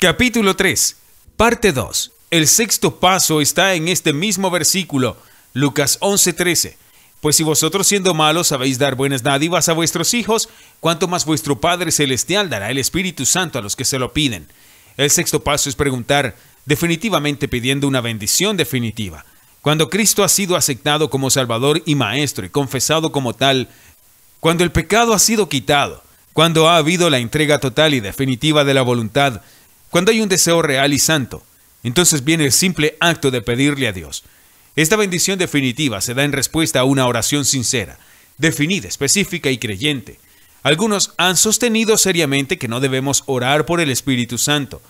Capítulo 3, parte 2. El sexto paso está en este mismo versículo, Lucas 11:13. Pues si vosotros siendo malos sabéis dar buenas dádivas a vuestros hijos, cuánto más vuestro Padre Celestial dará el Espíritu Santo a los que se lo piden. El sexto paso es preguntar, definitivamente pidiendo una bendición definitiva. Cuando Cristo ha sido aceptado como Salvador y Maestro y confesado como tal, cuando el pecado ha sido quitado, cuando ha habido la entrega total y definitiva de la voluntad, cuando hay un deseo real y santo, entonces viene el simple acto de pedirle a Dios. Esta bendición definitiva se da en respuesta a una oración sincera, definida, específica y creyente. Algunos han sostenido seriamente que no debemos orar por el Espíritu Santo.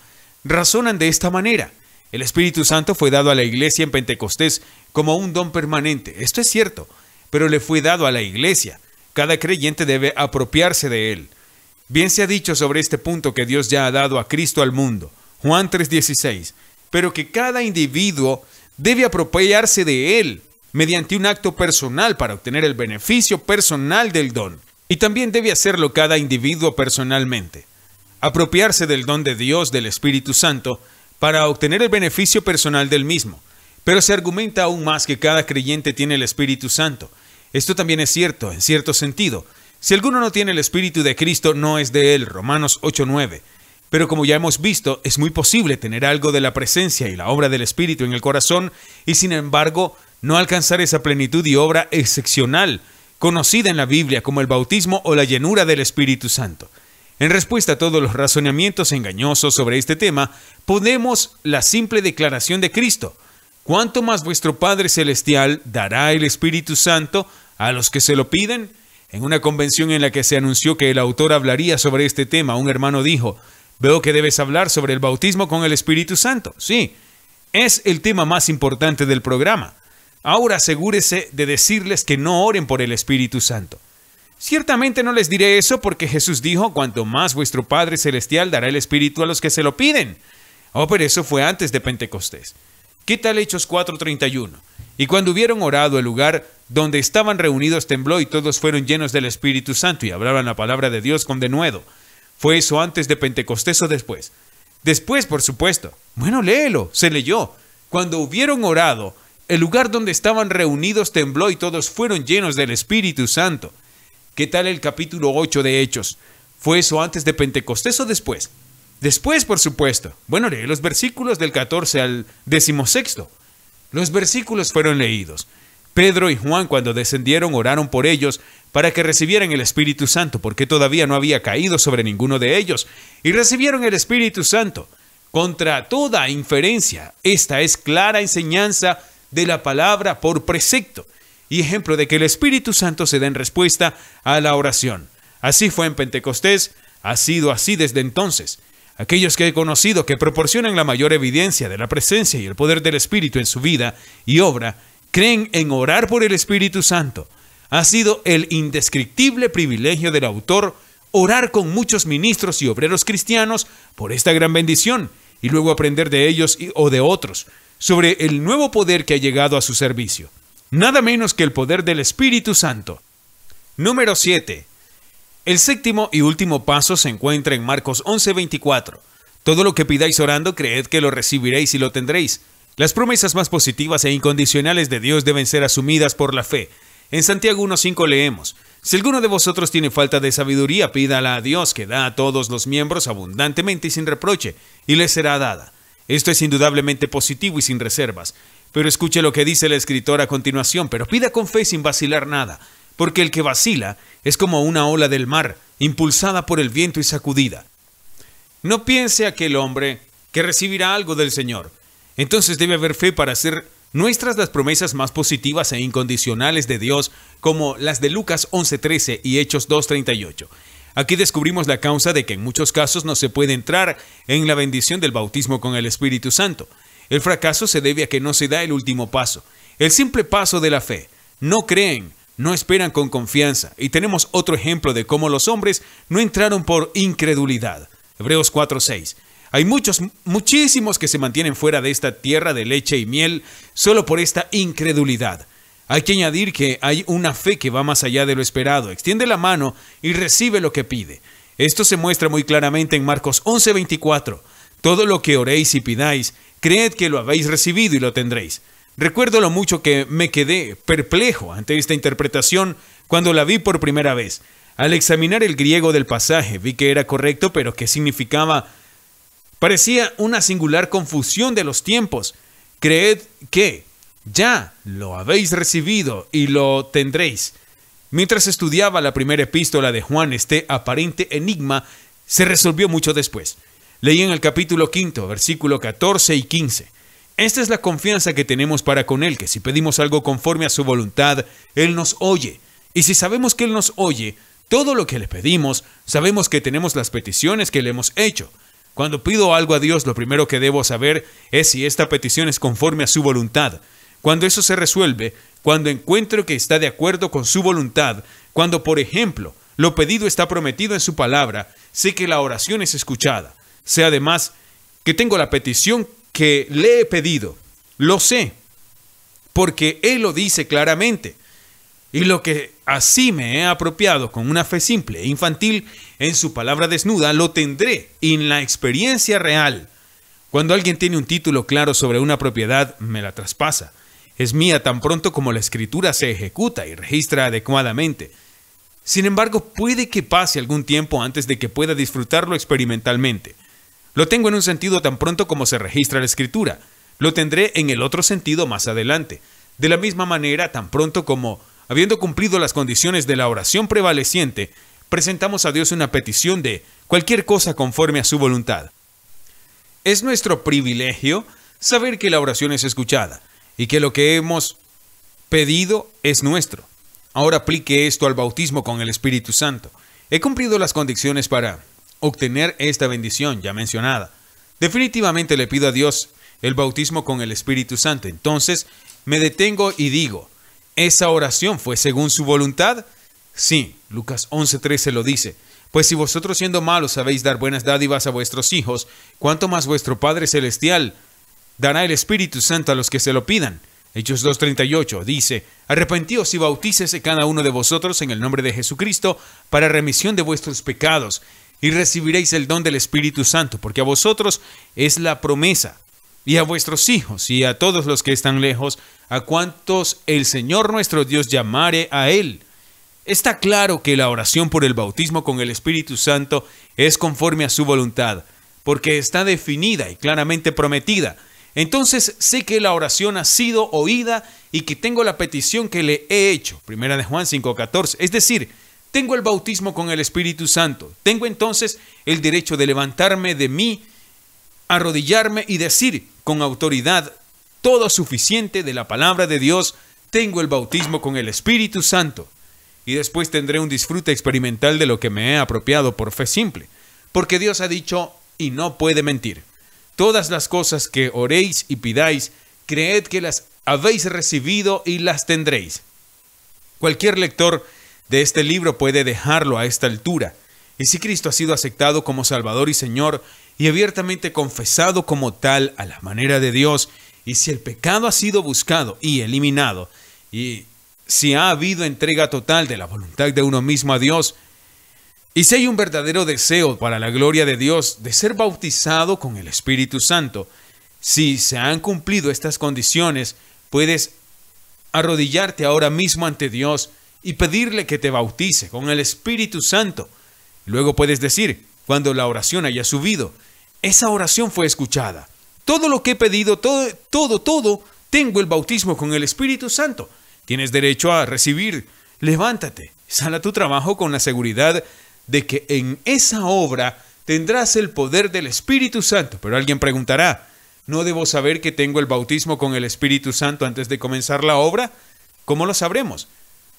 Razonan de esta manera. El Espíritu Santo fue dado a la iglesia en Pentecostés como un don permanente. Esto es cierto, pero le fue dado a la iglesia. Cada creyente debe apropiarse de él. Bien se ha dicho sobre este punto que Dios ya ha dado a Cristo al mundo, Juan 3:16, pero que cada individuo debe apropiarse de él mediante un acto personal para obtener el beneficio personal del don. Y también debe hacerlo cada individuo personalmente. Apropiarse del don de Dios, del Espíritu Santo, para obtener el beneficio personal del mismo. Pero se argumenta aún más que cada creyente tiene el Espíritu Santo. Esto también es cierto, en cierto sentido. Si alguno no tiene el Espíritu de Cristo, no es de él, Romanos 8:9. Pero como ya hemos visto, es muy posible tener algo de la presencia y la obra del Espíritu en el corazón y sin embargo no alcanzar esa plenitud y obra excepcional, conocida en la Biblia como el bautismo o la llenura del Espíritu Santo. En respuesta a todos los razonamientos engañosos sobre este tema, ponemos la simple declaración de Cristo. ¿Cuánto más vuestro Padre Celestial dará el Espíritu Santo a los que se lo piden? En una convención en la que se anunció que el autor hablaría sobre este tema, un hermano dijo, veo que debes hablar sobre el bautismo con el Espíritu Santo. Sí, es el tema más importante del programa. Ahora asegúrese de decirles que no oren por el Espíritu Santo. Ciertamente no les diré eso porque Jesús dijo, cuanto más vuestro Padre Celestial dará el Espíritu a los que se lo piden. Oh, pero eso fue antes de Pentecostés. ¿Qué tal Hechos 4:31? Y cuando hubieron orado, el lugar donde estaban reunidos tembló y todos fueron llenos del Espíritu Santo y hablaban la palabra de Dios con denuedo. ¿Fue eso antes de Pentecostés o después? Después, por supuesto. Bueno, léelo, se leyó. Cuando hubieron orado, el lugar donde estaban reunidos tembló y todos fueron llenos del Espíritu Santo. ¿Qué tal el capítulo 8 de Hechos? ¿Fue eso antes de Pentecostés o después? Después, por supuesto. Bueno, lee los versículos del 14 al 16. Los versículos fueron leídos. Pedro y Juan, cuando descendieron, oraron por ellos para que recibieran el Espíritu Santo, porque todavía no había caído sobre ninguno de ellos, y recibieron el Espíritu Santo. Contra toda inferencia, esta es clara enseñanza de la palabra por precepto, y ejemplo de que el Espíritu Santo se da en respuesta a la oración. Así fue en Pentecostés, ha sido así desde entonces. Aquellos que he conocido que proporcionan la mayor evidencia de la presencia y el poder del Espíritu en su vida y obra, creen en orar por el Espíritu Santo. Ha sido el indescriptible privilegio del autor orar con muchos ministros y obreros cristianos por esta gran bendición y luego aprender de ellos o de otros sobre el nuevo poder que ha llegado a su servicio. Nada menos que el poder del Espíritu Santo. Número 7. El séptimo y último paso se encuentra en Marcos 11:24. Todo lo que pidáis orando, creed que lo recibiréis y lo tendréis. Las promesas más positivas e incondicionales de Dios deben ser asumidas por la fe. En Santiago 1:5 leemos, si alguno de vosotros tiene falta de sabiduría, pídala a Dios, que da a todos los miembros abundantemente y sin reproche, y le será dada. Esto es indudablemente positivo y sin reservas. Pero escuche lo que dice el escritor a continuación, pero pida con fe sin vacilar nada, porque el que vacila es como una ola del mar, impulsada por el viento y sacudida. No piense aquel hombre que recibirá algo del Señor. Entonces debe haber fe para hacer nuestras las promesas más positivas e incondicionales de Dios, como las de Lucas 11:13 y Hechos 2:38. Aquí descubrimos la causa de que en muchos casos no se puede entrar en la bendición del bautismo con el Espíritu Santo. El fracaso se debe a que no se da el último paso, el simple paso de la fe. No creen, no esperan con confianza. Y tenemos otro ejemplo de cómo los hombres no entraron por incredulidad. Hebreos 4:6. Hay muchísimos que se mantienen fuera de esta tierra de leche y miel solo por esta incredulidad. Hay que añadir que hay una fe que va más allá de lo esperado. Extiende la mano y recibe lo que pide. Esto se muestra muy claramente en Marcos 11:24. Todo lo que oréis y pidáis, creed que lo habéis recibido y lo tendréis. Recuerdo lo mucho que me quedé perplejo ante esta interpretación cuando la vi por primera vez. Al examinar el griego del pasaje, vi que era correcto, pero que significaba... Parecía una singular confusión de los tiempos. Creed que ya lo habéis recibido y lo tendréis. Mientras estudiaba la primera epístola de Juan, este aparente enigma se resolvió mucho después. Leí en el capítulo 5, versículo 14 y 15. Esta es la confianza que tenemos para con Él, que si pedimos algo conforme a su voluntad, Él nos oye. Y si sabemos que Él nos oye, todo lo que le pedimos, sabemos que tenemos las peticiones que le hemos hecho. Cuando pido algo a Dios, lo primero que debo saber es si esta petición es conforme a su voluntad. Cuando eso se resuelve, cuando encuentro que está de acuerdo con su voluntad, cuando, por ejemplo, lo pedido está prometido en su palabra, sé que la oración es escuchada. Sé además que tengo la petición que le he pedido. Lo sé, porque Él lo dice claramente. Y lo que así me he apropiado con una fe simple e infantil en su palabra desnuda, lo tendré en la experiencia real. Cuando alguien tiene un título claro sobre una propiedad, me la traspasa. Es mía tan pronto como la escritura se ejecuta y registra adecuadamente. Sin embargo, puede que pase algún tiempo antes de que pueda disfrutarlo experimentalmente. Lo tengo en un sentido tan pronto como se registra la escritura. Lo tendré en el otro sentido más adelante. De la misma manera, tan pronto como, habiendo cumplido las condiciones de la oración prevaleciente, presentamos a Dios una petición de cualquier cosa conforme a su voluntad. Es nuestro privilegio saber que la oración es escuchada y que lo que hemos pedido es nuestro. Ahora aplique esto al bautismo con el Espíritu Santo. He cumplido las condiciones para obtener esta bendición ya mencionada. Definitivamente le pido a Dios el bautismo con el Espíritu Santo. Entonces me detengo y digo, ¿esa oración fue según su voluntad? Sí, Lucas 11:13 lo dice. Pues si vosotros siendo malos sabéis dar buenas dádivas a vuestros hijos, ¿cuánto más vuestro Padre Celestial dará el Espíritu Santo a los que se lo pidan? Hechos 2:38 dice, arrepentíos y bautícese cada uno de vosotros en el nombre de Jesucristo para remisión de vuestros pecados, y recibiréis el don del Espíritu Santo, porque a vosotros es la promesa, y a vuestros hijos, y a todos los que están lejos, a cuantos el Señor nuestro Dios llamare a Él. Está claro que la oración por el bautismo con el Espíritu Santo es conforme a su voluntad, porque está definida y claramente prometida. Entonces sé que la oración ha sido oída y que tengo la petición que le he hecho. Primera de Juan 5:14. Es decir, tengo el bautismo con el Espíritu Santo. Tengo entonces el derecho de levantarme de mí, arrodillarme y decir con autoridad todo suficiente de la palabra de Dios, tengo el bautismo con el Espíritu Santo. Y después tendré un disfrute experimental de lo que me he apropiado por fe simple. Porque Dios ha dicho y no puede mentir. Todas las cosas que oréis y pidáis, creed que las habéis recibido y las tendréis. Cualquier lector de este libro puede dejarlo a esta altura. Y si Cristo ha sido aceptado como Salvador y Señor y abiertamente confesado como tal a la manera de Dios, y si el pecado ha sido buscado y eliminado, y si ha habido entrega total de la voluntad de uno mismo a Dios, y si hay un verdadero deseo para la gloria de Dios de ser bautizado con el Espíritu Santo, si se han cumplido estas condiciones, puedes arrodillarte ahora mismo ante Dios y pedirle que te bautice con el Espíritu Santo. Luego puedes decir, cuando la oración haya subido, esa oración fue escuchada. Todo lo que he pedido, todo, tengo el bautismo con el Espíritu Santo. Tienes derecho a recibir. Levántate, sal a tu trabajo con la seguridad de que en esa obra tendrás el poder del Espíritu Santo. Pero alguien preguntará, ¿no debo saber que tengo el bautismo con el Espíritu Santo antes de comenzar la obra? ¿Cómo lo sabremos?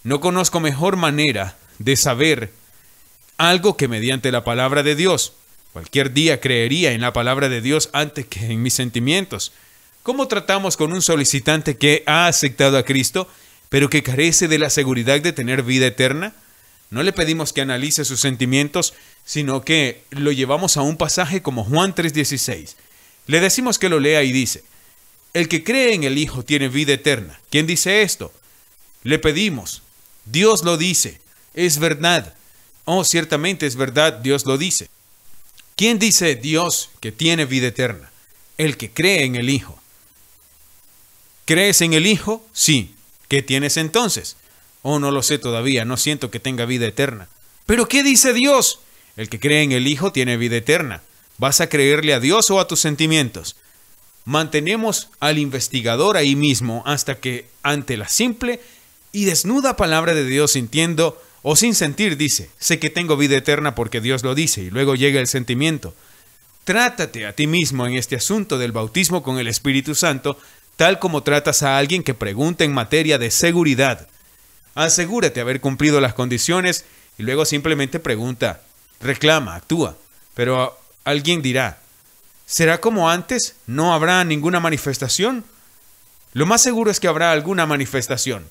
No conozco mejor manera de saber algo que mediante la palabra de Dios. Cualquier día creería en la palabra de Dios antes que en mis sentimientos. ¿Cómo tratamos con un solicitante que ha aceptado a Cristo, pero que carece de la seguridad de tener vida eterna? No le pedimos que analice sus sentimientos, sino que lo llevamos a un pasaje como Juan 3:16. Le decimos que lo lea y dice, el que cree en el Hijo tiene vida eterna. ¿Quién dice esto? Le pedimos. Dios lo dice. Es verdad. Oh, ciertamente es verdad, Dios lo dice. ¿Quién dice Dios que tiene vida eterna? El que cree en el Hijo. ¿Crees en el Hijo? Sí. ¿Qué tienes entonces? Oh, no lo sé todavía, no siento que tenga vida eterna. ¿Pero qué dice Dios? El que cree en el Hijo tiene vida eterna. ¿Vas a creerle a Dios o a tus sentimientos? Mantenemos al investigador ahí mismo hasta que, ante la simple y desnuda palabra de Dios, sintiendo o sin sentir, dice, sé que tengo vida eterna porque Dios lo dice, y luego llega el sentimiento. Trátate a ti mismo en este asunto del bautismo con el Espíritu Santo, tal como tratas a alguien que pregunta en materia de seguridad. Asegúrate de haber cumplido las condiciones y luego simplemente pregunta, reclama, actúa. Pero alguien dirá, ¿será como antes? ¿No habrá ninguna manifestación? Lo más seguro es que habrá alguna manifestación.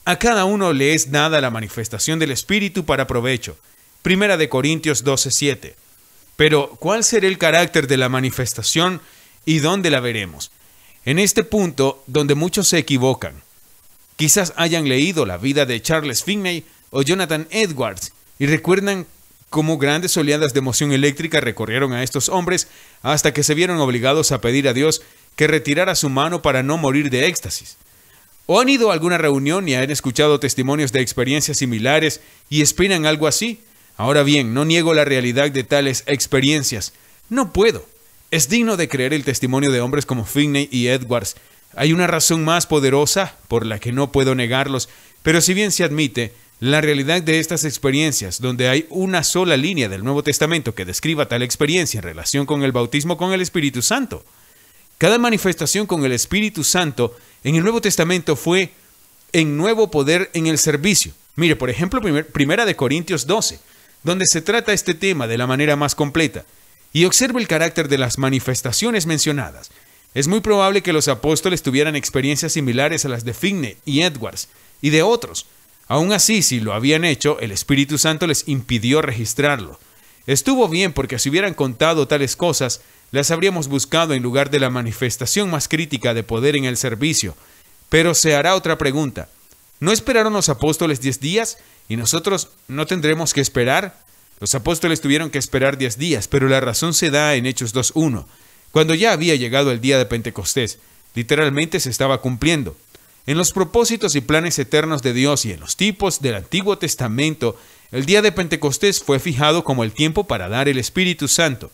A cada uno le es dada la manifestación del Espíritu para provecho. 1 Corintios 12:7. Pero, ¿cuál será el carácter de la manifestación y dónde la veremos? En este punto, donde muchos se equivocan. Quizás hayan leído la vida de Charles Finney o Jonathan Edwards y recuerdan cómo grandes oleadas de emoción eléctrica recorrieron a estos hombres hasta que se vieron obligados a pedir a Dios que retirara su mano para no morir de éxtasis. ¿O han ido a alguna reunión y han escuchado testimonios de experiencias similares y esperan algo así? Ahora bien, no niego la realidad de tales experiencias. No puedo. Es digno de creer el testimonio de hombres como Finney y Edwards. Hay una razón más poderosa por la que no puedo negarlos, pero si bien se admite la realidad de estas experiencias, donde hay una sola línea del Nuevo Testamento que describa tal experiencia en relación con el bautismo con el Espíritu Santo. Cada manifestación con el Espíritu Santo en el Nuevo Testamento fue en nuevo poder en el servicio. Mire, por ejemplo, 1 Corintios 12, donde se trata este tema de la manera más completa. Y observe el carácter de las manifestaciones mencionadas. Es muy probable que los apóstoles tuvieran experiencias similares a las de Finney y Edwards y de otros. Aún así, si lo habían hecho, el Espíritu Santo les impidió registrarlo. Estuvo bien porque si hubieran contado tales cosas, las habríamos buscado en lugar de la manifestación más crítica de poder en el servicio. Pero se hará otra pregunta. ¿No esperaron los apóstoles 10 días y nosotros no tendremos que esperar? Los apóstoles tuvieron que esperar 10 días, pero la razón se da en Hechos 2:1. Cuando ya había llegado el día de Pentecostés, literalmente se estaba cumpliendo. En los propósitos y planes eternos de Dios y en los tipos del Antiguo Testamento, el día de Pentecostés fue fijado como el tiempo para dar el Espíritu Santo.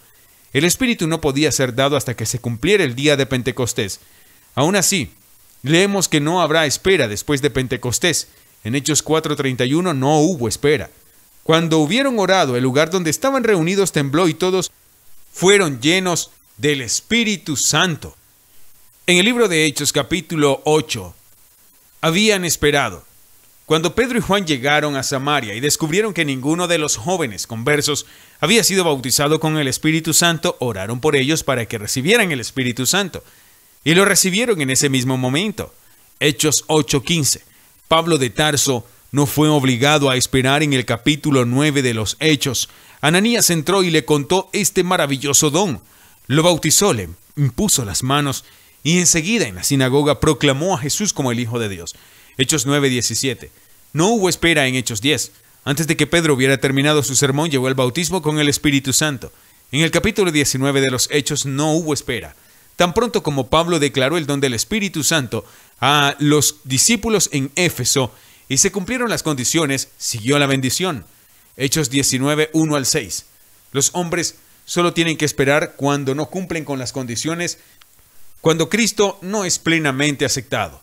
El Espíritu no podía ser dado hasta que se cumpliera el día de Pentecostés. Aún así, leemos que no habrá espera después de Pentecostés. En Hechos 4:31 no hubo espera. Cuando hubieron orado, el lugar donde estaban reunidos tembló y todos fueron llenos del Espíritu Santo. En el libro de Hechos, capítulo 8, habían esperado. Cuando Pedro y Juan llegaron a Samaria y descubrieron que ninguno de los jóvenes conversos había sido bautizado con el Espíritu Santo, oraron por ellos para que recibieran el Espíritu Santo. Y lo recibieron en ese mismo momento. Hechos 8:15. Pablo de Tarso no fue obligado a esperar en el capítulo 9 de los Hechos. Ananías entró y le contó este maravilloso don. Lo bautizó, le impuso las manos y enseguida en la sinagoga proclamó a Jesús como el Hijo de Dios. Hechos 9:17. No hubo espera en Hechos 10. Antes de que Pedro hubiera terminado su sermón, llegó el bautismo con el Espíritu Santo. En el capítulo 19 de los Hechos no hubo espera. Tan pronto como Pablo declaró el don del Espíritu Santo a los discípulos en Éfeso y se cumplieron las condiciones, siguió la bendición. Hechos 19:1-6. Los hombres solo tienen que esperar cuando no cumplen con las condiciones, cuando Cristo no es plenamente aceptado.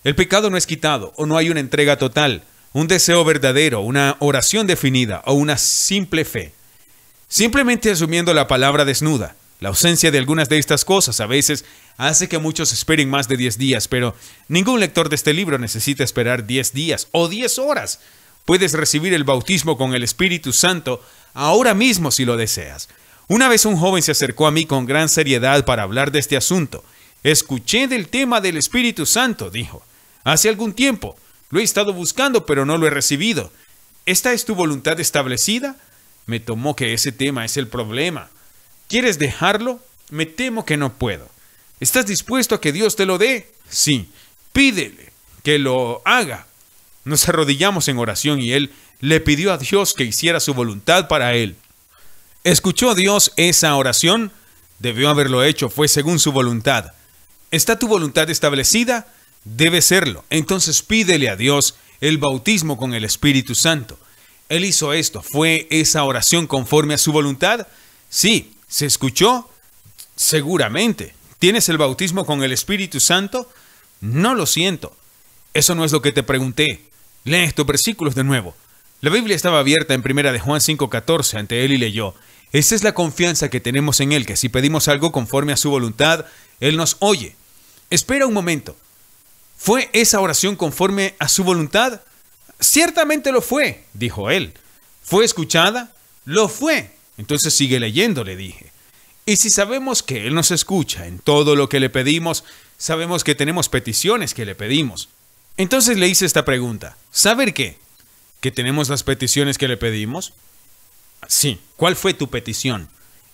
El pecado no es quitado o no hay una entrega total, un deseo verdadero, una oración definida o una simple fe. Simplemente asumiendo la palabra desnuda. La ausencia de algunas de estas cosas a veces hace que muchos esperen más de 10 días, pero ningún lector de este libro necesita esperar 10 días o 10 horas. Puedes recibir el bautismo con el Espíritu Santo ahora mismo si lo deseas. Una vez un joven se acercó a mí con gran seriedad para hablar de este asunto. Escuché del tema del Espíritu Santo, dijo. Hace algún tiempo. Lo he estado buscando, pero no lo he recibido. ¿Esta es tu voluntad establecida? Me tomó que ese tema es el problema. ¿Quieres dejarlo? Me temo que no puedo. ¿Estás dispuesto a que Dios te lo dé? Sí. Pídele que lo haga. Nos arrodillamos en oración y él le pidió a Dios que hiciera su voluntad para él. ¿Escuchó Dios esa oración? Debió haberlo hecho, fue según su voluntad. ¿Está tu voluntad establecida? Debe serlo. Entonces pídele a Dios el bautismo con el Espíritu Santo. Él hizo esto. ¿Fue esa oración conforme a su voluntad? Sí. ¿Se escuchó? Seguramente. ¿Tienes el bautismo con el Espíritu Santo? No lo siento. Eso no es lo que te pregunté. Lee estos versículos de nuevo. La Biblia estaba abierta en 1 de Juan 5:14 ante él y leyó: esa es la confianza que tenemos en Él, que si pedimos algo conforme a su voluntad, Él nos oye. Espera un momento. ¿Fue esa oración conforme a su voluntad? Ciertamente lo fue, dijo él. ¿Fue escuchada? Lo fue. Entonces sigue leyendo, le dije. Y si sabemos que Él nos escucha en todo lo que le pedimos, sabemos que tenemos peticiones que le pedimos. Entonces le hice esta pregunta. ¿Saber qué? ¿Que tenemos las peticiones que le pedimos? Sí. ¿Cuál fue tu petición?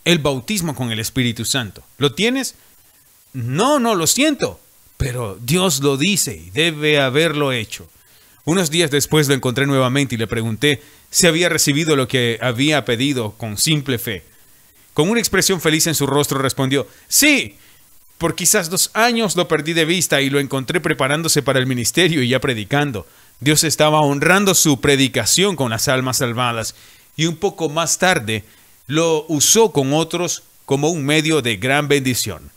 El bautismo con el Espíritu Santo. ¿Lo tienes? No lo siento. Pero Dios lo dice y debe haberlo hecho. Unos días después lo encontré nuevamente y le pregunté si había recibido lo que había pedido con simple fe. Con una expresión feliz en su rostro respondió: sí. Por quizás 2 años lo perdí de vista y lo encontré preparándose para el ministerio y ya predicando. Dios estaba honrando su predicación con las almas salvadas. Y un poco más tarde lo usó con otros como un medio de gran bendición.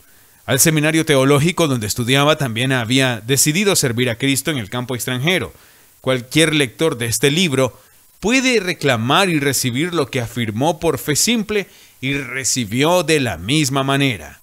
Al seminario teológico donde estudiaba también había decidido servir a Cristo en el campo extranjero. Cualquier lector de este libro puede reclamar y recibir lo que afirmó por fe simple y recibió de la misma manera.